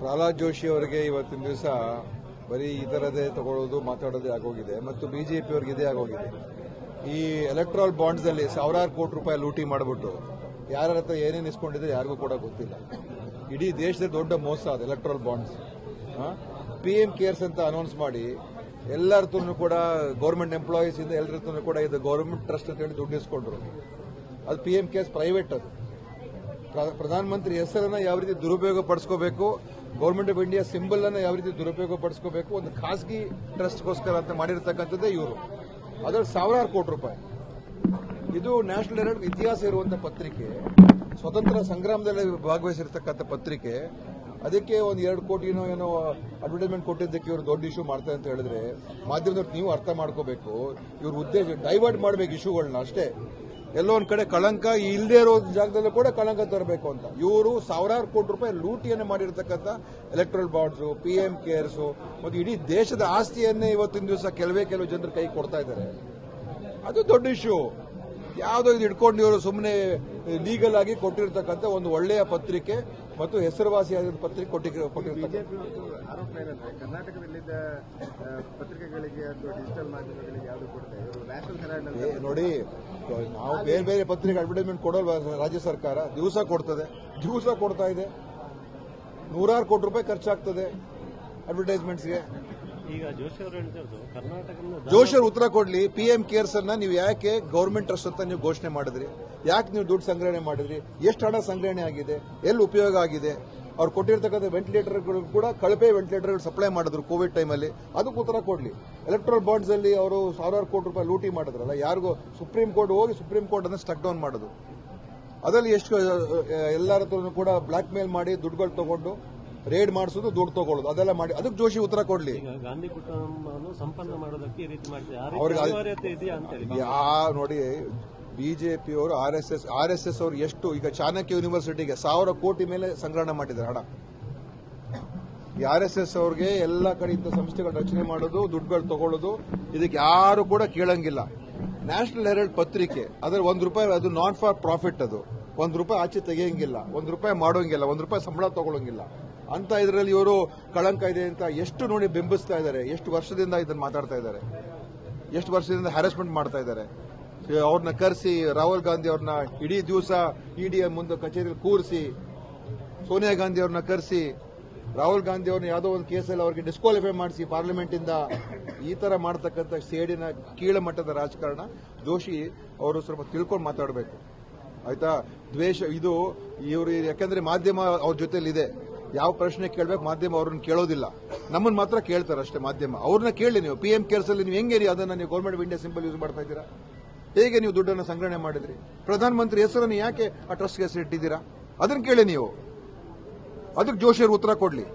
ಪ್ರಹ್ಲಾದ್ ಜೋಶಿ ಅವರಿಗೆ ಇವತ್ತಿನ ದಿವಸ ಬರೀ ಈ ತರದೇ ತಗೊಳ್ಳೋದು ಮಾತಾಡೋದೇ ಆಗೋಗಿದೆ ಮತ್ತು ಬಿಜೆಪಿ ಅವರಿಗೆ ಇದೇ ಆಗೋಗಿದೆ. ಈ ಎಲೆಕ್ಟ್ರಲ್ ಬಾಂಡ್ಸ್ ಅಲ್ಲಿ ಸಾವಿರಾರು ಕೋಟಿ ರೂಪಾಯಿ ಲೂಟಿ ಮಾಡಿಬಿಟ್ಟು ಯಾರ ಹತ್ರ ಏನೇನು ಇಸ್ಕೊಂಡಿದ್ರೆ ಯಾರಿಗೂ ಕೂಡ ಗೊತ್ತಿಲ್ಲ. ಇಡೀ ದೇಶದ ದೊಡ್ಡ ಮೋಸ ಅದು ಎಲೆಕ್ಟ್ರಲ್ ಬಾಂಡ್ಸ್. PM ಕೇರ್ಸ್ ಅಂತ ಅನೌನ್ಸ್ ಮಾಡಿ ಎಲ್ಲರ ಕೂಡ ಗೌರ್ಮೆಂಟ್ ಎಂಪ್ಲಾಯೀಸ್ ಇಂದ ಎಲ್ಲರ ಕೂಡ ಇದು ಗೌರ್ಮೆಂಟ್ ಟ್ರಸ್ಟ್ ಅಂತ ಹೇಳಿ ದುಡ್ಡು ಇಸ್ಕೊಂಡ್ರು. ಅದು PM ಕೇರ್ಸ್ ಪ್ರೈವೇಟ್. ಅದು ಪ್ರಧಾನಮಂತ್ರಿ ಹೆಸರನ್ನ ಯಾವ ರೀತಿ ದುರುಪಯೋಗ ಪಡಿಸ್ಕೋಬೇಕು, ಗೌರ್ಮೆಂಟ್ ಆಫ್ ಇಂಡಿಯಾ ಸಿಂಬಲ್ ಅನ್ನ ಯಾವ ರೀತಿ ದುರುಪಯೋಗ ಪಡಿಸ್ಕೋಬೇಕು, ಒಂದು ಖಾಸಗಿ ಟ್ರಸ್ಟ್ಗೋಸ್ಕರ ಅಂತ ಮಾಡಿರ್ತಕ್ಕಂಥದ್ದೇ ಇವರು. ಅದರಲ್ಲಿ ಸಾವಿರಾರು ಕೋಟಿ ರೂಪಾಯಿ. ಇದು ನ್ಯಾಷನಲ್ ಹೆರಾಲ್ಡ್ ಇತಿಹಾಸ ಇರುವಂತಹ ಪತ್ರಿಕೆ, ಸ್ವತಂತ್ರ ಸಂಗ್ರಾಮದಲ್ಲಿ ಭಾಗವಹಿಸಿರ್ತಕ್ಕಂಥ ಪತ್ರಿಕೆ. ಅದಕ್ಕೆ ಒಂದು 2 ಕೋಟಿನೋ ಏನೋ ಅಡ್ವರ್ಟೈಸ್ಮೆಂಟ್ ಕೊಟ್ಟಿದ್ದಕ್ಕೆ ಇವರು ದೊಡ್ಡ ಇಶ್ಯೂ ಮಾಡ್ತಾರೆ ಅಂತ ಹೇಳಿದ್ರೆ ಮಾಧ್ಯಮದವ್ರು ನೀವು ಅರ್ಥ ಮಾಡ್ಕೋಬೇಕು. ಇವ್ರ ಉದ್ದೇಶ ಡೈವರ್ಟ್ ಮಾಡಬೇಕು ಇಶ್ಯೂಗಳನ್ನ ಅಷ್ಟೇ. ಎಲ್ಲೋ ಒಂದ್ ಕಡೆ ಕಳಂಕ ಇಲ್ಲದೆ ಇರೋ ಜಾಗದಲ್ಲೂ ಕೂಡ ಕಳಂಕ ತರಬೇಕು ಅಂತ ಇವರು ಸಾವಿರಾರು ಕೋಟಿ ರೂಪಾಯಿ ಲೂಟಿಯನ್ನು ಮಾಡಿರ್ತಕ್ಕಂಥ ಎಲೆಕ್ಟ್ರಲ್ ಬಾಂಡ್ಸ್, PM ಕೇರ್ಸ್ ಮತ್ತು ಇಡೀ ದೇಶದ ಆಸ್ತಿಯನ್ನೇ ಇವತ್ತಿನ ದಿವಸ ಕೆಲವು ಜನರ ಕೈ ಕೊಡ್ತಾ ಇದ್ದಾರೆ. ಅದು ದೊಡ್ಡ ಇಶ್ಯೂ. ಯಾವುದೋ ಇದು ಇಟ್ಕೊಂಡು ಇವರು ಸುಮ್ಮನೆ ಲೀಗಲ್ ಆಗಿ ಕೊಟ್ಟಿರ್ತಕ್ಕಂಥ ಒಂದು ಒಳ್ಳೆಯ ಪತ್ರಿಕೆ ಮತ್ತು ಹೆಸರುವಾಸಿಯಾದ ಪತ್ರಿಕೆ ಕೊಟ್ಟಿರ್ತಾರೆ. ಆರೋಪ ಏನಂದ್ರೆ ಕರ್ನಾಟಕದಲ್ಲಿದ್ದ ಪತ್ರಿಕೆಗಳಿಗೆ ಅಥವಾ ಡಿಜಿಟಲ್ ಮಾಧ್ಯಮಗಳಿಗೆ ಯಾವುದು ಕೊಡ್ತಾರೆ ನ್ಯಾಷನಲ್ ಹೆರಾಲ್ಡ್ ನೋಡಿ. ನಾವು ಬೇರೆ ಬೇರೆ ಪತ್ರಿಕೆ ಅಡ್ವರ್ಟೈಸ್ಮೆಂಟ್ ಕೊಡೋಲ್ವಾ ರಾಜ್ಯ ಸರ್ಕಾರ? ದಿವಸ ಕೊಡ್ತಾ ಇದೆ. ನೂರಾರು ಕೋಟಿ ರೂಪಾಯಿ ಖರ್ಚಾಗ್ತದೆ ಅಡ್ವರ್ಟೈಸ್ಮೆಂಟ್ಸ್ಗೆ. ಈಗ ಜೋಶಿ ಅವರು ಹೇಳಿದ್ರು ಕರ್ನಾಟಕ ಜೋಶಿ ಅವರು ಉತ್ತರ ಕೊಡ್ಲಿ. PM ಕೇರ್ಸ್ ಅನ್ನ ನೀವು ಯಾಕೆ ಗೌರ್ಮೆಂಟ್ ಟ್ರಸ್ಟ್ ಅಂತ ನೀವು ಘೋಷಣೆ ಮಾಡಿದ್ರಿ? ಯಾಕೆ ನೀವು ದುಡ್ಡು ಸಂಗ್ರಹಣೆ ಮಾಡಿದ್ರಿ? ಎಷ್ಟು ಹಣ ಸಂಗ್ರಹಣೆ ಆಗಿದೆ? ಎಲ್ಲಿ ಉಪಯೋಗ ಆಗಿದೆ? ಅವ್ರು ಕೊಟ್ಟಿರ್ತಕ್ಕಂಥ ವೆಂಟಿಲೇಟರ್ಗಳು ಕೂಡ ಕಳಪೆ ವೆಂಟಿಲೇಟರ್ಗಳು ಸಪ್ಲೈ ಮಾಡಿದ್ರು ಕೋವಿಡ್ ಟೈಮಲ್ಲಿ. ಅದಕ್ಕೆ ಉತ್ತರ ಕೊಡ್ಲಿ. ಎಲೆಕ್ಟ್ರಲ್ ಬಾಂಡ್ಸ್ ಅಲ್ಲಿ ಅವರು ಸಾವಿರಾರು ಕೋಟಿ ರೂಪಾಯಿ ಲೂಟಿ ಮಾಡಿದ್ರಲ್ಲ, ಯಾರಿಗೂ ಸುಪ್ರೀಂ ಕೋರ್ಟ್ ಅನ್ನು ಸ್ಟಕ್ ಡೌನ್ ಮಾಡೋದು. ಅದರಲ್ಲಿ ಎಷ್ಟು ಎಲ್ಲರ ಹತ್ರ ಕೂಡ ಬ್ಲಾಕ್ ಮೇಲ್ ಮಾಡಿ ದುಡ್ಡುಗಳು ತಗೊಂಡು ರೇಡ್ ಮಾಡಿಸೋದು, ದುಡ್ಡು ತಗೊಳ್ಳೋದು, ಅದೆಲ್ಲ ಮಾಡಿ. ಅದಕ್ಕೆ ಜೋಶಿ ಉತ್ತರ ಕೊಡ್ಲಿ. ಗಾಂಧಿ ಕುಟುಂಬವನ್ನು ಸಂಪನ್ನ ಮಾಡೋದಕ್ಕೆ ಈ ರೀತಿ ಮಾಡ್ತಾರೆ. ನೋಡಿ, ಬಿಜೆಪಿಯವರು RSS ಅವರು ಎಷ್ಟು ಈಗ ಚಾಣಕ್ಯ ಯೂನಿವರ್ಸಿಟಿಗೆ 1000 ಕೋಟಿ ಮೇಲೆ ಸಂಗ್ರಹಣೆ ಮಾಡಿದ್ದಾರೆ ಹಣ. ಈ RSS ಅವ್ರಿಗೆ ಎಲ್ಲ ಕಡೆ ಇಂಥ ಸಂಸ್ಥೆಗಳ ರಚನೆ ಮಾಡೋದು, ದುಡ್ಡುಗಳು ತಗೊಳ್ಳೋದು, ಇದಕ್ಕೆ ಯಾರು ಕೂಡ ಕೇಳಂಗಿಲ್ಲ. ನ್ಯಾಷನಲ್ ಹೆರಾಲ್ಡ್ ಪತ್ರಿಕೆ ಅದರ ₹1 ಅದು ನಾನ್ ಫಾರ್ ಪ್ರಾಫಿಟ್. ಅದು ₹1 ಆಚೆ ತೆಗೆಯಂಗಿಲ್ಲ, ₹1 ಮಾಡೋಂಗಿಲ್ಲ, ₹1 ಸಂಬಳ ತಗೊಳ್ಳಂಗಿಲ್ಲ ಅಂತ ಇದರಲ್ಲಿ ಇವರು ಕಳಂಕ ಇದೆ ಅಂತ ಎಷ್ಟು ನೋಡಿ ಬೆಂಬಲಿಸ್ತಾ ಇದ್ದಾರೆ. ಎಷ್ಟು ವರ್ಷದಿಂದ ಇದನ್ನು ಮಾತಾಡ್ತಾ ಇದ್ದಾರೆ, ಎಷ್ಟು ವರ್ಷದಿಂದ ಹ್ಯಾರಾಸ್ಮೆಂಟ್ ಮಾಡ್ತಾ ಇದ್ದಾರೆ. ಅವ್ರನ್ನ ಕರೆಸಿ ರಾಹುಲ್ ಗಾಂಧಿ ಅವ್ರನ್ನ ಇಡೀ ದಿವಸ EDM ಮುಂದೆ ಕಚೇರಿಯಲ್ಲಿ ಕೂರಿಸಿ, ಸೋನಿಯಾ ಗಾಂಧಿ ಅವ್ರನ್ನ ಕರೆಸಿ, ರಾಹುಲ್ ಗಾಂಧಿ ಅವ್ರನ್ನ ಯಾವುದೋ ಒಂದು ಕೇಸಲ್ಲಿ ಅವ್ರಿಗೆ ಡಿಸ್ಕ್ವಾಲಿಫೈ ಮಾಡಿಸಿ ಪಾರ್ಲಿಮೆಂಟ್ ಇಂದ. ಈ ತರ ಮಾಡತಕ್ಕಂಥ ಸೇಡಿನ ಕೀಳಮಟ್ಟದ ರಾಜಕಾರಣ. ಜೋಶಿ ಅವರು ಸ್ವಲ್ಪ ತಿಳ್ಕೊಂಡು ಮಾತಾಡಬೇಕು, ಆಯ್ತಾ? ದ್ವೇಷ ಇದು ಇವರು, ಯಾಕಂದ್ರೆ ಮಾಧ್ಯಮ ಅವ್ರ ಜೊತೆಲಿದೆ. ಯಾವ ಪ್ರಶ್ನೆ ಕೇಳಬೇಕು ಮಾಧ್ಯಮ ಅವ್ರನ್ನ ಕೇಳೋದಿಲ್ಲ, ನಮ್ಮನ್ನ ಮಾತ್ರ ಕೇಳ್ತಾರೆ ಅಷ್ಟೇ ಮಾಧ್ಯಮ. ಅವ್ರನ್ನ ಕೇಳಿ ನೀವು PM ಕೇರ್ಸ್ ಅಲ್ಲಿ ನೀವು ಹೆಂಗೆ ಅದನ್ನ ನೀವು government of India symbol use ಮಾಡ್ತಾ ಇದ್ದೀರಾ? ಹೇಗೆ ನೀವು ದುಡ್ಡನ್ನು ಸಂಗ್ರಹಣೆ ಮಾಡಿದ್ರಿ? ಪ್ರಧಾನಮಂತ್ರಿ ಹೆಸರನ್ನು ಯಾಕೆ ಆ ಟ್ರಸ್ಟ್ಗೆ ಹೆಸರಿಟ್ಟಿದ್ದೀರಾ? ಅದನ್ನ ಕೇಳಿ ನೀವು. ಅದಕ್ಕೆ ಜೋಶಿ ಅವರು ಉತ್ತರ ಕೊಡ್ಲಿ.